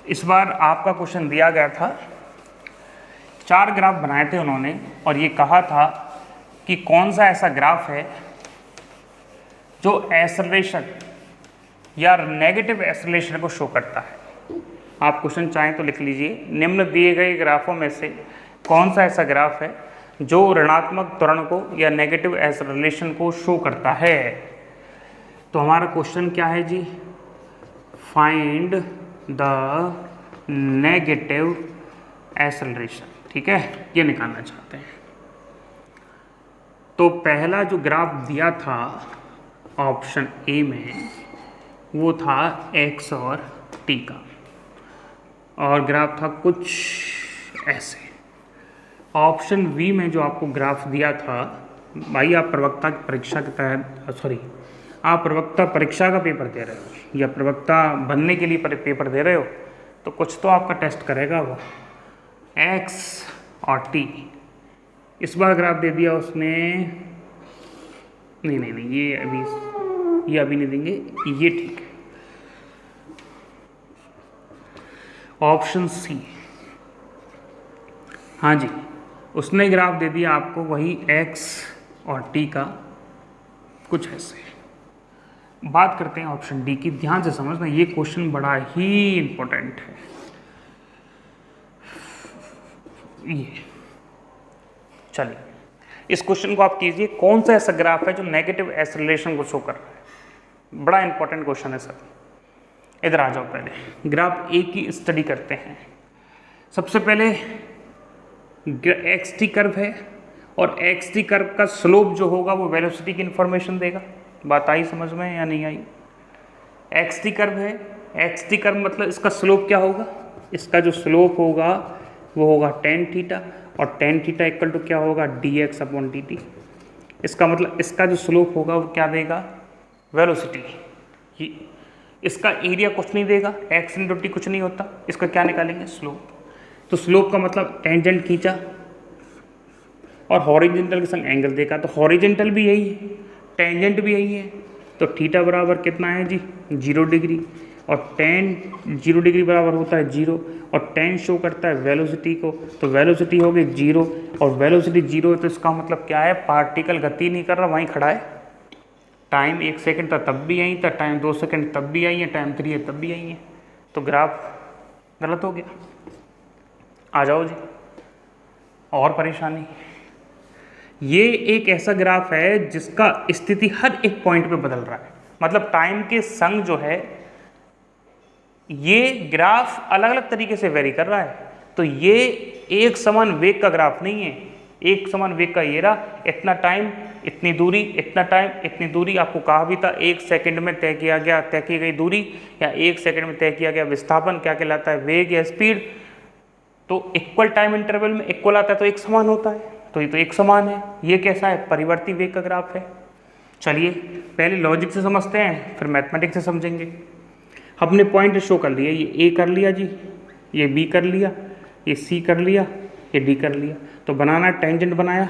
इस बार आपका क्वेश्चन दिया गया था, 4 ग्राफ बनाए थे उन्होंने, और ये कहा था कि कौन सा ऐसा ग्राफ है जो एक्सेलरेशन या नेगेटिव एक्सेलरेशन को शो करता है। आप क्वेश्चन चाहें तो लिख लीजिए, निम्न दिए गए ग्राफों में से कौन सा ऐसा ग्राफ है जो ऋणात्मक त्वरण को या नेगेटिव एक्सेलरेशन को शो करता है। तो हमारा क्वेश्चन क्या है जी? Find the negative acceleration. ठीक है, ये निकालना चाहते हैं। तो पहला जो ग्राफ दिया था ऑप्शन ए में, वो था x और t का, और ग्राफ था कुछ ऐसे। ऑप्शन बी में जो आपको ग्राफ दिया था, भाई आप प्रवक्ता की परीक्षा के तहत आप प्रवक्ता परीक्षा का पेपर दे रहे हो या प्रवक्ता बनने के लिए पेपर दे रहे हो, तो कुछ तो आपका टेस्ट करेगा वो। x और t, इस बार ग्राफ दे दिया उसने, नहीं ये अभी नहीं देंगे, ये ठीक है। ऑप्शन सी, हाँ जी, उसने ग्राफ दे दिया आपको वही x और t का, कुछ ऐसे। बात करते हैं ऑप्शन डी की। ध्यान से समझना, ये क्वेश्चन बड़ा ही इंपॉर्टेंट है। ये चलिए, इस क्वेश्चन को आप कीजिए, कौन सा ऐसा ग्राफ है जो नेगेटिव एक्सेलरेशन को शो कर रहा है। बड़ा इंपॉर्टेंट क्वेश्चन है सर। इधर आ जाओ, पहले ग्राफ ए की स्टडी करते हैं। सबसे पहले एक्स टी कर्व है, और एक्स टी कर्व का स्लोप जो होगा वो वेलोसिटी की इंफॉर्मेशन देगा। बात आई समझ में या नहीं आई? एक्स टी कर्व है, एक्स टी कर्व मतलब इसका स्लोप क्या होगा? इसका जो स्लोप होगा वो होगा tan थीटा, और tan थीटा इक्वल टू क्या होगा? dx upon dt। इसका मतलब इसका जो स्लोप होगा वो क्या देगा? वेलोसिटी। इसका एरिया कुछ नहीं देगा, x इंटू टी कुछ नहीं होता, इसका क्या निकालेंगे? स्लोप। तो स्लोप का मतलब टेंजेंट खींचा और हॉरिजेंटल के संग एंगल देखा, तो हॉरिजेंटल भी यही है, टेंजेंट भी यही है, तो थीटा बराबर कितना है जी? 0 डिग्री, और tan 0 डिग्री बराबर होता है 0, और tan शो करता है वेलोसिटी को, तो वेलोसिटी होगी 0, और वेलोसिटी 0 है तो इसका मतलब क्या है? पार्टिकल गति नहीं कर रहा, वहीं खड़ा है। टाइम 1 सेकंड था तब भी यहीं था, टाइम 2 सेकंड तब भी यहीं है, टाइम 3 है तब भी यहीं है, तो ग्राफ गलत हो गया। आ जाओ जी, और परेशानी। ये एक ऐसा ग्राफ है जिसका स्थिति हर एक पॉइंट पे बदल रहा है, मतलब टाइम के संग जो है ये ग्राफ अलग अलग तरीके से वेरी कर रहा है। तो ये एक समान वेग का ग्राफ नहीं है। एक समान वेग का ये रहा, इतना टाइम इतनी दूरी, इतना टाइम इतनी दूरी। आपको कहा भी था 1 सेकंड में तय की गई दूरी, या 1 सेकंड में तय किया गया विस्थापन क्या कहलाता है? वेग या स्पीड। तो इक्वल टाइम इंटरवल में इक्वल आता है तो एक समान होता है, तो ये तो एक समान है। ये कैसा है? परिवर्ती वेग का ग्राफ है। चलिए पहले लॉजिक से समझते हैं, फिर मैथमेटिक्स से समझेंगे। हमने पॉइंट शो कर लिया, ये ए कर लिया जी, ये बी कर लिया, ये सी कर लिया, ये डी कर लिया। तो बनाना टेंजेंट बनाया,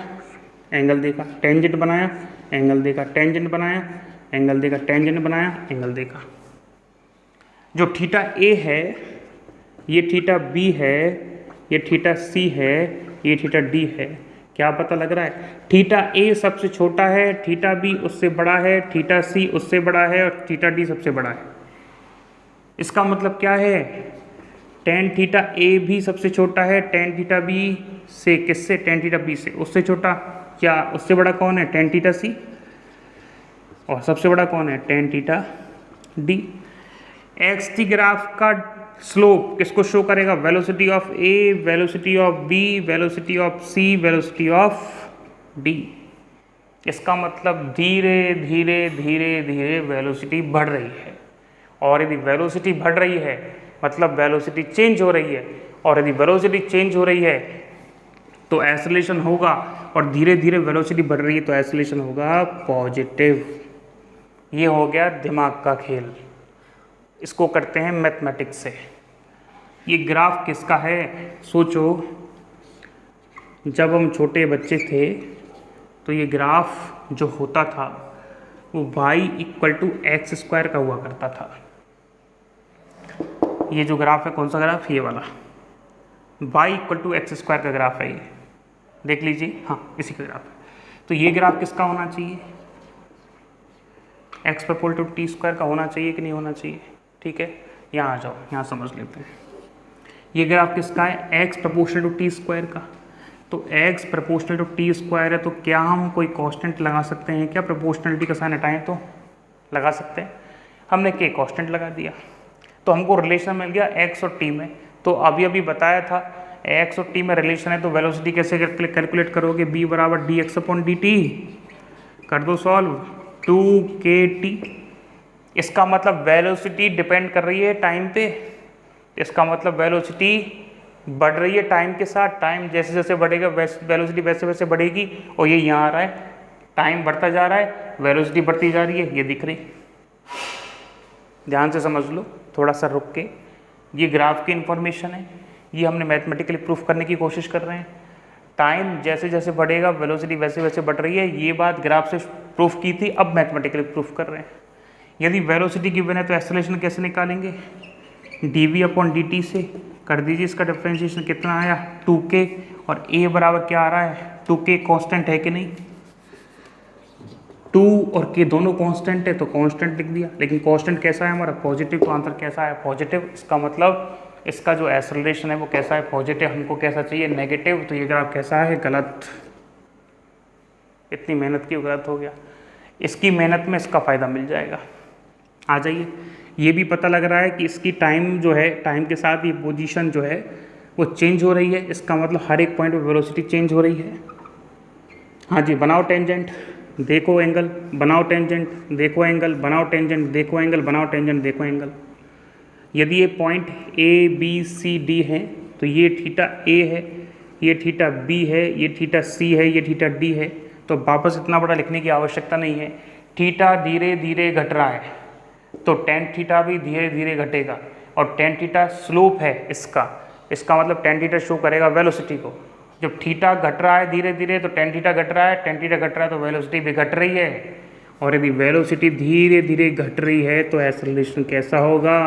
एंगल देखा, टेंजेंट बनाया, एंगल देखा, टेंजेंट बनाया, एंगल देखा, टेंजेंट बनाया, एंगल देखा। जो थीटा ए है, ये थीटा बी है, ये थीटा सी है, ये थीटा डी है। क्या पता लग रहा है? थीटा ए सबसे छोटा है, थीटा बी उससे बड़ा है, थीटा सी उससे बड़ा है, और थीटा डी सबसे बड़ा है। इसका मतलब क्या है? टेन थीटा ए भी सबसे छोटा है, टेन थीटा बी से, किससे? टेन थीटा बी से, उससे छोटा। क्या उससे बड़ा कौन है? Tan theta C. और सबसे बड़ा कौन है, tan theta D. X T graph का स्लोप किसको शो करेगा, velocity of A, velocity of B, velocity of C, velocity of D. इसका मतलब धीरे धीरे धीरे धीरे वेलोसिटी बढ़ रही है, और यदि वेलोसिटी बढ़ रही है मतलब वेलोसिटी चेंज हो रही है, और यदि वेलोसिटी चेंज हो रही है तो एक्सेलरेशन होगा, और धीरे धीरे वेलोसिटी बढ़ रही है तो एक्सेलरेशन होगा पॉजिटिव। ये हो गया दिमाग का खेल, इसको करते हैं मैथमेटिक्स से। ये ग्राफ किसका है, सोचो, जब हम छोटे बच्चे थे तो ये ग्राफ जो होता था वो y = x² का हुआ करता था। ये जो ग्राफ है कौन सा ग्राफ, ये वाला y = x² का ग्राफ है, ये देख लीजिए, हाँ इसी का ग्राफ है। तो ये ग्राफ किसका होना चाहिए, x = t² का होना चाहिए कि नहीं होना चाहिए। ठीक है, यहाँ आ जाओ, यहाँ समझ लेते हैं। ये ग्राफ किसका है, x = t² का। तो x = t² है, तो क्या हम कोई कांस्टेंट लगा सकते हैं क्या, प्रोपोर्शनलिटी का साइन हटाएं तो लगा सकते हैं। हमने k कांस्टेंट लगा दिया तो हमको रिलेशन मिल गया x और t में। तो अभी अभी बताया था x और t में रिलेशन है, तो वेलोसिटी कैसे कैलकुलेट करोगे, b = dx/dt, कर दो सॉल्व, 2kt। इसका मतलब वेलोसिटी डिपेंड कर रही है टाइम पे, इसका मतलब वेलोसिटी बढ़ रही है टाइम के साथ, टाइम जैसे जैसे बढ़ेगा वेलोसिटी वैसे वैसे बढ़ेगी, और ये यहाँ आ रहा है, टाइम बढ़ता जा रहा है, वेलोसिटी बढ़ती जा रही है, ये दिख रही। ध्यान से समझ लो, थोड़ा सा रुक के, ये ग्राफ की इन्फॉर्मेशन है, ये हमने मैथमेटिकली प्रूफ करने की कोशिश कर रहे हैं। टाइम जैसे जैसे बढ़ेगा वेलोसिटी वैसे वैसे बढ़ रही है, ये बात ग्राफ से प्रूफ की थी, अब मैथमेटिकली प्रूफ कर रहे हैं। यदि वेलोसिटी गिवन है तो एक्सेलरेशन कैसे निकालेंगे, dv/dt से कर दीजिए, इसका डिफरेंशिएशन कितना आया, 2k, और a बराबर क्या आ रहा है, 2k कांस्टेंट है कि नहीं, 2 और k दोनों कांस्टेंट है तो कांस्टेंट लिख दिया, लेकिन कांस्टेंट कैसा है हमारा, पॉजिटिव, तो आंसर कैसा है, पॉजिटिव। इसका मतलब इसका जो एक्सेलरेशन है वो कैसा है, पॉजिटिव। हमको कैसा चाहिए, नेगेटिव, तो ये ग्राफ कैसा है, गलत। इतनी मेहनत की गलत हो गया, इसकी मेहनत में इसका फ़ायदा मिल जाएगा। आ जाइए, ये भी पता लग रहा है कि इसकी टाइम जो है, टाइम के साथ ये पोजीशन जो है वो चेंज हो रही है, इसका मतलब हर एक पॉइंट पे वेलोसिटी चेंज हो रही है। हाँ जी, बनाओ टेंजेंट, देखो एंगल, बनाओ टेंजेंट, देखो एंगल, बनाओ टेंजेंट, देखो एंगल, बनाओ टेंजेंट, देखो एंगल। यदि ये point A B C D है तो ये थीटा ए है, ये थीटा बी है, ये थीटा सी है, ये थीटा डी है, तो वापस इतना बड़ा लिखने की आवश्यकता नहीं है। थीटा धीरे धीरे घट रहा है तो टेन थीटा भी धीरे धीरे घटेगा, और टेन थीटा स्लोप है इसका मतलब टेन थीटा शो करेगा वेलोसिटी को। जब थीटा घट रहा है धीरे धीरे तो टेन थीटा घट रहा है, टेन थीटा घट रहा है तो वेलोसिटी भी घट रही है, और यदि वेलोसिटी धीरे धीरे घट रही है तो एक्सेलरेशन कैसा होगा,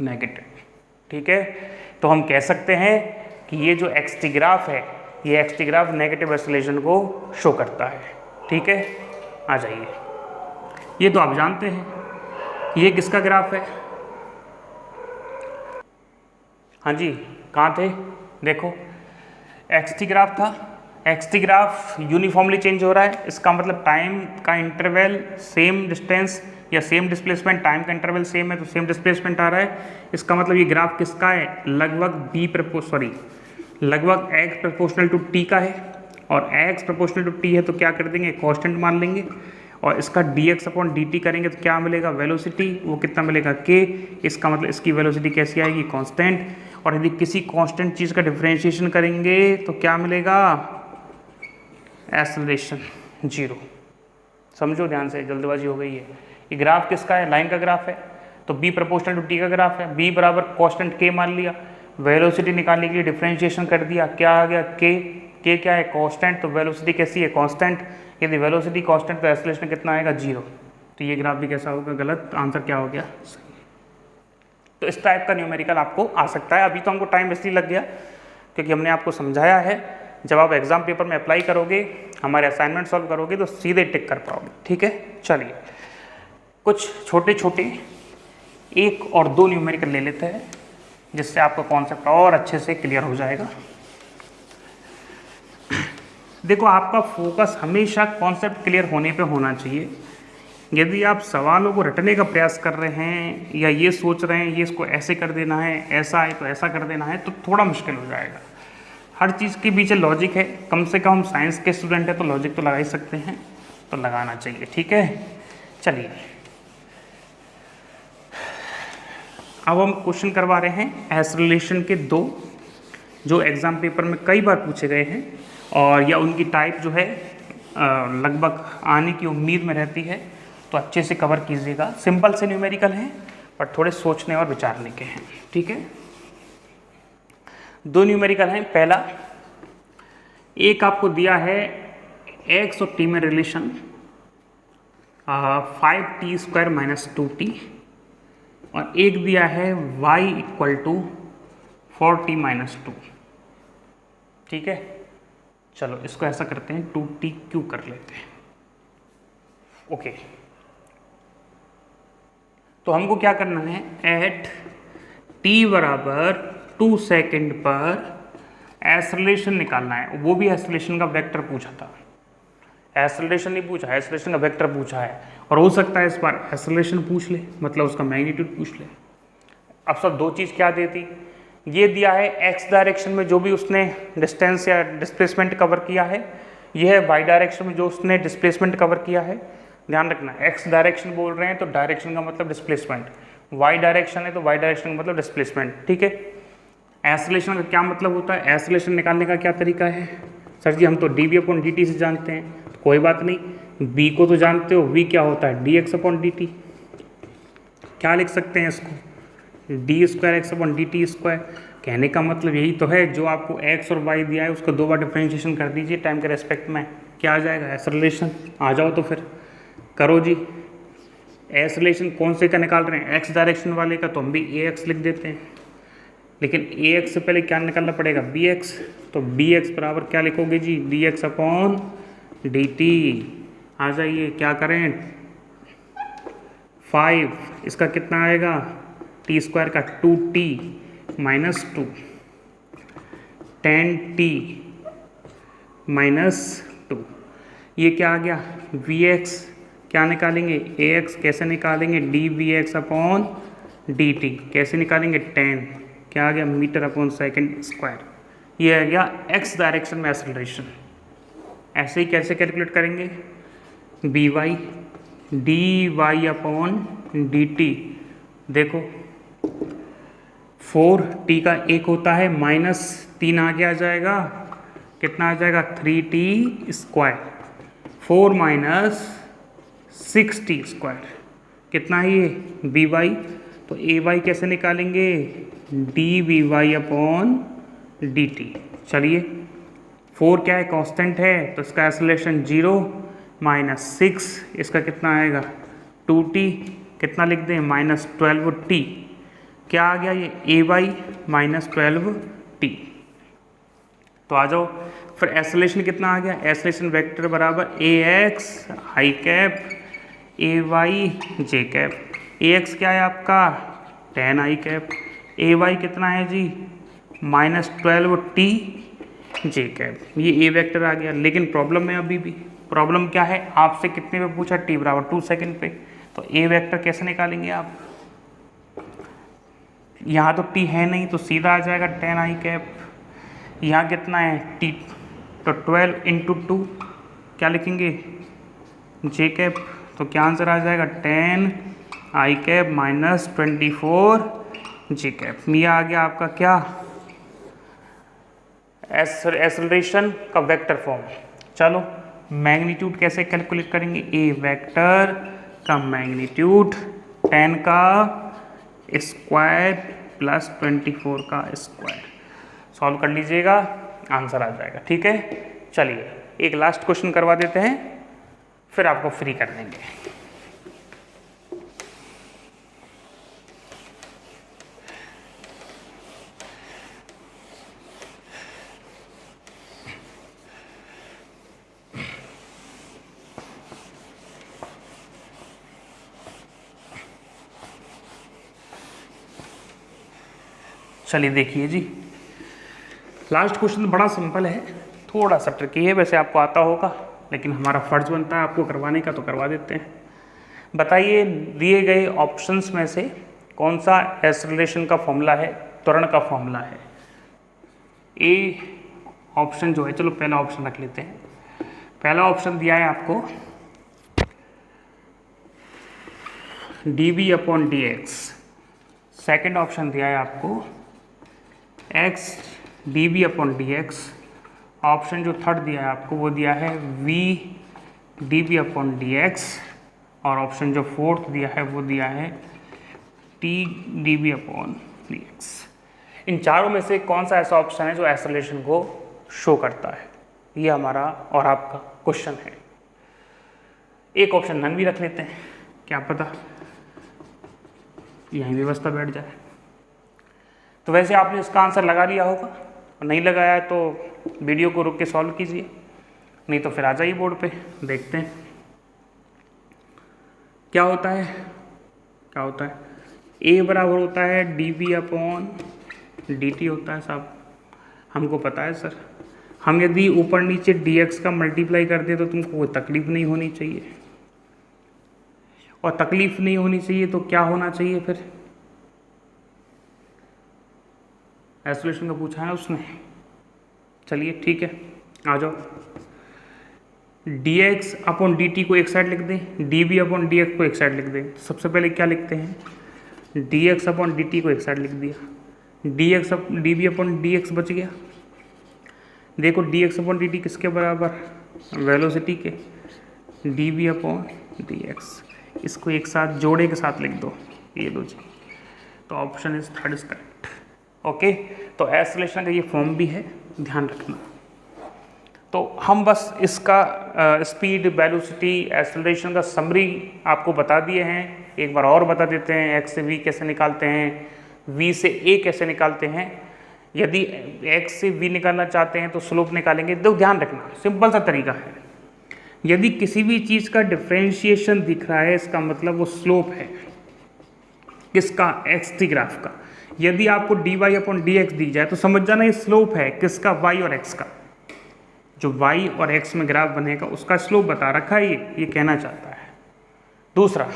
नेगेटिव। ठीक है, तो हम कह सकते हैं कि ये जो एक्स टी ग्राफ है, ये x T graph negative acceleration को शो करता है। ठीक है, आ जाइए, ये तो आप जानते हैं, ये किसका ग्राफ है, हाँ जी कहाँ थे, देखो एक्स टी ग्राफ था, x T graph uniformly change हो रहा है, इसका मतलब टाइम का इंटरवल सेम डिस्टेंस या सेम डिस्प्लेसमेंट, टाइम का इंटरवल सेम है तो सेम डिस्प्लेसमेंट आ रहा है। इसका मतलब ये ग्राफ किसका है, लगभग लगभग x प्रोपोर्शनल टू t का है, और x प्रोपोर्शनल टू t है तो क्या कर देंगे, कांस्टेंट मान लेंगे, और इसका dx/dt करेंगे तो क्या मिलेगा, वेलोसिटी, वो कितना मिलेगा, k। इसका मतलब इसकी वेलोसिटी कैसी आएगी, कांस्टेंट। और यदि किसी कांस्टेंट चीज़ का डिफरेंशिएशन करेंगे तो क्या मिलेगा, एक्सेलरेशन 0। समझो ध्यान से, जल्दबाजी हो गई है। ये ग्राफ किसका है, लाइन का ग्राफ है, तो b प्रोपोर्शनल टू t का ग्राफ है, b बराबर कांस्टेंट k मान लिया, वेलोसिटी निकालने के लिए डिफरेंशिएशन कर दिया, क्या आ गया, k क्या है, कांस्टेंट, तो वेलोसिटी कैसी है, कांस्टेंट। यदि वेलोसिटी कांस्टेंट तो एक्सेलरेशन कितना आएगा, 0। तो ये ग्राफ भी कैसा होगा, गलत, आंसर क्या हो गया, सही। तो इस टाइप का न्यूमेरिकल आपको आ सकता है। अभी तो हमको टाइम इसलिए लग गया क्योंकि हमने आपको समझाया है, जब आप एग्जाम पेपर में अप्लाई करोगे, हमारे असाइनमेंट सॉल्व करोगे तो सीधे टिक कर पाओगे। ठीक है, चलिए कुछ छोटे छोटे 1 और 2 न्यूमेरिकल ले लेते हैं जिससे आपका कॉन्सेप्ट और अच्छे से क्लियर हो जाएगा। देखो आपका फोकस हमेशा कॉन्सेप्ट क्लियर होने पे होना चाहिए। यदि आप सवालों को रटने का प्रयास कर रहे हैं या ये सोच रहे हैं ये इसको ऐसे कर देना है, ऐसा है तो ऐसा कर देना है, तो थोड़ा मुश्किल हो जाएगा। हर चीज़ के पीछे लॉजिक है, कम से कम साइंस के स्टूडेंट है तो लॉजिक तो लगा ही सकते हैं, तो लगाना चाहिए। ठीक है, चलिए अब हम क्वेश्चन करवा रहे हैं एस रिलेशन के 2 जो एग्ज़ाम पेपर में कई बार पूछे गए हैं और या उनकी टाइप जो है लगभग आने की उम्मीद में रहती है, तो अच्छे से कवर कीजिएगा। सिंपल से न्यूमेरिकल हैं पर थोड़े सोचने और विचारने के हैं। ठीक है, 2 न्यूमेरिकल हैं। पहला एक आपको दिया है x और t में रिलेशन 5t² - 2t और एक दिया है y = 4t - 2। ठीक है, चलो इसको ऐसा करते हैं 2t³ कर लेते हैं। ओके, तो हमको क्या करना है, एट t = 2 सेकेंड पर एस रिलेशन निकालना है। वो भी एस रिलेशन का वेक्टर पूछा था, एस रिलेशन नहीं पूछा, एस रिलेशन का वेक्टर पूछा है। और हो सकता है इस बार एस रिलेशन पूछ ले, मतलब उसका मैग्नीट्यूड पूछ ले। अब सब 2 चीज़ क्या देती, ये दिया है एक्स डायरेक्शन में जो भी उसने डिस्टेंस या डिस्प्लेसमेंट कवर किया है, ये है वाई डायरेक्शन में जो उसने डिस्प्लेसमेंट कवर किया है। ध्यान रखना, एक्स डायरेक्शन बोल रहे हैं तो डायरेक्शन का मतलब डिस्प्लेसमेंट, वाई डायरेक्शन है तो वाई डायरेक्शन का मतलब डिस्प्लेसमेंट। ठीक है, एस रिलेशन का क्या मतलब होता है, एस रिलेशन निकालने का क्या तरीका है? सर जी हम तो dv/dt से जानते हैं, तो कोई बात नहीं, b को तो जानते हो, v क्या होता है dx/dt। क्या लिख सकते हैं इसको, d²x/dt²। कहने का मतलब यही तो है, जो आपको x और y दिया है उसको 2 बार डिफ्रेंशिएशन कर दीजिए टाइम के रेस्पेक्ट में, क्या आ जाएगा, एस रिलेशन। आ जाओ तो फिर करो जी। एस रिलेशन कौन से का निकाल रहे हैं, एक्स डायरेक्शन वाले का, तो हम भी ax लिख देते हैं। लेकिन ax से पहले क्या निकालना पड़ेगा, bx। तो bx बराबर क्या लिखोगे जी, dx/dt। आ जाइए, क्या करें, 5 इसका कितना आएगा, t² का 2t - 2, 10t - 2। ये क्या आ गया, vx क्या निकालेंगे, ax कैसे निकालेंगे, dvx/dt कैसे निकालेंगे, 10 क्या आ गया, मीटर/सेकंड²। ये आ गया x डायरेक्शन में एक्सेलरेशन। ऐसे ही कैसे कैलकुलेट करेंगे, by dy/dt। देखो 4t का 1 होता है, -3 आगे आ जाएगा, कितना आ जाएगा, 3t²। 4 - 6t², कितना है ये, by। तो ay कैसे निकालेंगे, dvy/dt। चलिए 4 क्या है, कांस्टेंट है, तो इसका एक्सेलरेशन 0 - 6 इसका कितना आएगा, 2t, कितना लिख दें, -12t। क्या आ गया ये, ay -12t। तो आ जाओ फिर एक्सेलरेशन कितना आ गया, एक्सेलरेशन वेक्टर बराबर ax i cap ay j cap. ax क्या है आपका, 10 i कैप, ay कितना है जी, -12t j कैप। ये a वेक्टर आ गया। लेकिन प्रॉब्लम है, अभी भी प्रॉब्लम क्या है, आपसे कितने पे पूछा, t = 2 सेकेंड पे। तो a वेक्टर कैसे निकालेंगे आप, यहाँ तो t है नहीं तो सीधा आ जाएगा 10 i कैप। यहाँ कितना है t, तो 12 × 2 क्या लिखेंगे, j कैप। तो क्या आंसर आ जाएगा, 10 i कैप -24 j कैप। ये आ गया आपका क्या, एक्सेलरेशन का वेक्टर फॉर्म। चलो मैग्नीट्यूड कैसे कैलकुलेट करेंगे, ए वेक्टर का मैग्नीट्यूड 10 का स्क्वायर प्लस 24 का स्क्वायर। सॉल्व कर लीजिएगा, आंसर आ जाएगा। ठीक है, चलिए एक लास्ट क्वेश्चन करवा देते हैं, फिर आपको फ्री कर देंगे। चलिए देखिए जी, लास्ट क्वेश्चन बड़ा सिंपल है, थोड़ा सा ट्रिकी है, वैसे आपको आता होगा, लेकिन हमारा फ़र्ज बनता है आपको करवाने का, तो करवा देते हैं। बताइए दिए गए ऑप्शंस में से कौन सा एक्सेलरेशन का फॉर्मूला है, त्वरण का फॉर्मूला है। ए ऑप्शन जो है, चलो पहला ऑप्शन रख लेते हैं। पहला ऑप्शन दिया है आपको dv/dx। सेकंड ऑप्शन दिया है आपको x dv/dx। ऑप्शन जो थर्ड दिया है आपको वो दिया है v dv/dx। और ऑप्शन जो फोर्थ दिया है वो दिया है t dv/dx। इन चारों में से कौन सा ऐसा ऑप्शन है जो एक्सेलरेशन को शो करता है, ये हमारा और आपका क्वेश्चन है। एक ऑप्शन नन भी रख लेते हैं, क्या पता यहीं व्यवस्था बैठ जाए। तो वैसे आपने इसका आंसर लगा लिया होगा, और नहीं लगाया है तो वीडियो को रुक के सॉल्व कीजिए, नहीं तो फिर आ जाइए बोर्ड पे, देखते हैं क्या होता है। क्या होता है, a बराबर होता है dv/dt होता है साहब, हमको पता है सर। हम यदि ऊपर नीचे dx का मल्टीप्लाई कर दे तो तुमको कोई तकलीफ नहीं होनी चाहिए, और तकलीफ नहीं होनी चाहिए तो क्या होना चाहिए फिर, एक्सेलरेशन का पूछा है उसने। चलिए ठीक है, आ जाओ। dx/dt को एक साइड लिख दें, dv/dx को एक साइड लिख दें। सबसे पहले क्या लिखते हैं, dx/dt को एक साइड लिख दिया, dv/dx बच गया। देखो dx/dt किसके बराबर, वेलोसिटी के, dv/dx। इसको एक साथ जोड़े के साथ लिख दो, ये लो जी। तो option is third is correct. Okay, तो एक्सेलरेशन का ये फॉर्म भी है, ध्यान रखना। तो हम बस इसका स्पीड, वेलोसिटी, एक्सेलरेशन का समरी आपको बता दिए हैं। एक बार और बता देते हैं, x से v कैसे निकालते हैं, v से a कैसे निकालते हैं। यदि x से v निकालना चाहते हैं तो स्लोप निकालेंगे। तो ध्यान रखना, सिंपल सा तरीका है। यदि किसी भी चीज़ का डिफरेंशिएशन दिख रहा है, इसका मतलब वो स्लोप है किसका, x ग्राफ का। यदि आपको dy/dx दी जाए तो समझ जाना ये स्लोप है किसका, y और x का। जो y और x में ग्राफ बनेगा उसका स्लोप बता रखा है, ये कहना चाहता है। दूसरा,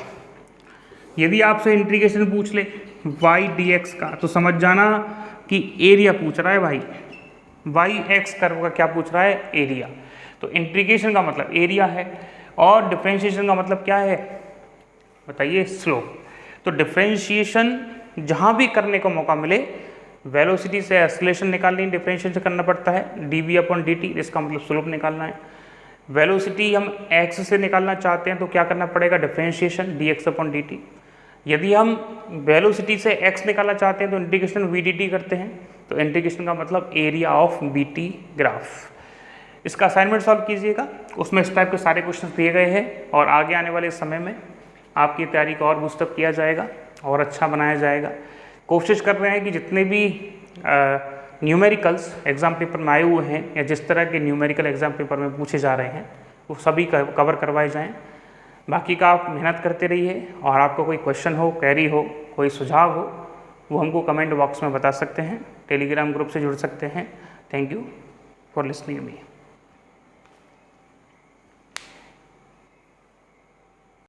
यदि आपसे इंटीग्रेशन पूछ ले y dx का, तो समझ जाना कि एरिया पूछ रहा है भाई। y x कर्व का क्या पूछ रहा है, एरिया। तो इंटीग्रेशन का मतलब एरिया है, और डिफरेंशिएशन का मतलब क्या है बताइए, स्लोप। तो डिफरेंशिएशन जहाँ भी करने को मौका मिले, वेलोसिटी से एक्सेलरेशन निकालनी, डिफरेंशिएशन करना पड़ता है, dv/dt, इसका मतलब स्लोप निकालना है। वेलोसिटी हम x से निकालना चाहते हैं तो क्या करना पड़ेगा, डिफरेंशिएशन dx/dt। यदि हम वेलोसिटी से x निकालना चाहते हैं तो इंटीग्रेशन vdt करते हैं। तो इंटीग्रेशन का मतलब एरिया ऑफ bt ग्राफ। इसका असाइनमेंट सॉल्व कीजिएगा, उसमें इस टाइप के सारे क्वेश्चन दिए गए हैं, और आगे आने वाले समय में आपकी तैयारी को और बूस्टअप किया जाएगा और अच्छा बनाया जाएगा। कोशिश कर रहे हैं कि जितने भी न्यूमेरिकल्स एग्ज़ाम पेपर में आए हुए हैं, या जिस तरह के न्यूमेरिकल एग्ज़ाम पेपर में पूछे जा रहे हैं, वो सभी कवर करवाए जाएं। बाकी का आप मेहनत करते रहिए, और आपको कोई क्वेश्चन हो, क्वेरी हो, कोई सुझाव हो, वो हमको कमेंट बॉक्स में बता सकते हैं, टेलीग्राम ग्रुप से जुड़ सकते हैं। Thank you for listening me.